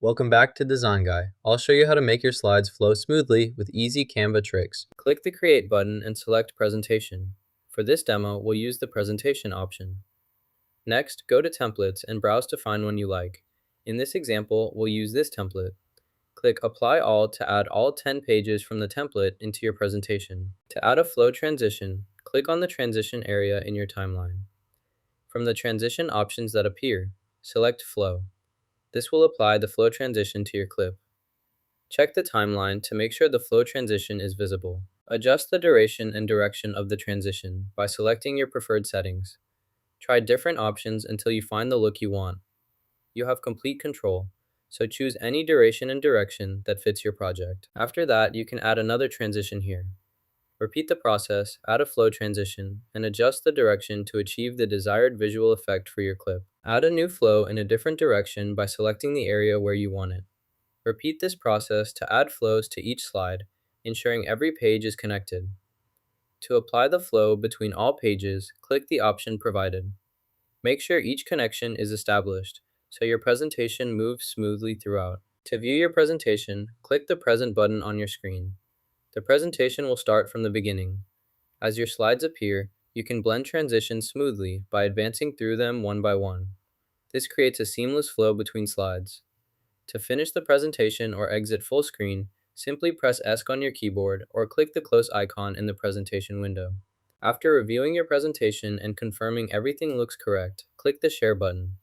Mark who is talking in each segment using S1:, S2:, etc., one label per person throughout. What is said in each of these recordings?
S1: Welcome back to Design Guy. I'll show you how to make your slides flow smoothly with easy Canva tricks. Click the Create button and select Presentation. For this demo, we'll use the Presentation option. Next, go to Templates and browse to find one you like. In this example, we'll use this template. Click Apply All to add all 10 pages from the template into your presentation. To add a flow transition, click on the transition area in your timeline. From the transition options that appear, select Flow. This will apply the flow transition to your clip. Check the timeline to make sure the flow transition is visible. Adjust the duration and direction of the transition by selecting your preferred settings. Try different options until you find the look you want. You have complete control, so choose any duration and direction that fits your project. After that, you can add another transition here. Repeat the process, add a flow transition, and adjust the direction to achieve the desired visual effect for your clip. Add a new flow in a different direction by selecting the area where you want it. Repeat this process to add flows to each slide, ensuring every page is connected. To apply the flow between all pages, click the option provided. Make sure each connection is established, so your presentation moves smoothly throughout. To view your presentation, click the Present button on your screen. The presentation will start from the beginning. As your slides appear, you can blend transitions smoothly by advancing through them one by one. This creates a seamless flow between slides. To finish the presentation or exit full screen, simply press ESC on your keyboard or click the close icon in the presentation window. After reviewing your presentation and confirming everything looks correct, click the Share button.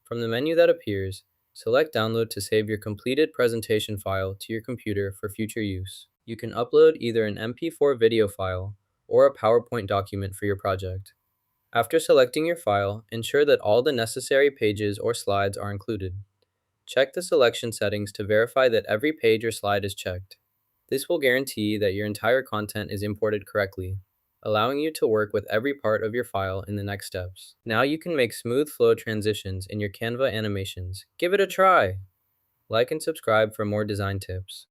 S1: From the menu that appears, select Download to save your completed presentation file to your computer for future use. You can upload either an MP4 video file or a PowerPoint document for your project. After selecting your file, ensure that all the necessary pages or slides are included. Check the selection settings to verify that every page or slide is checked. This will guarantee that your entire content is imported correctly, allowing you to work with every part of your file in the next steps. Now you can make smooth flow transitions in your Canva animations. Give it a try! Like and subscribe for more design tips.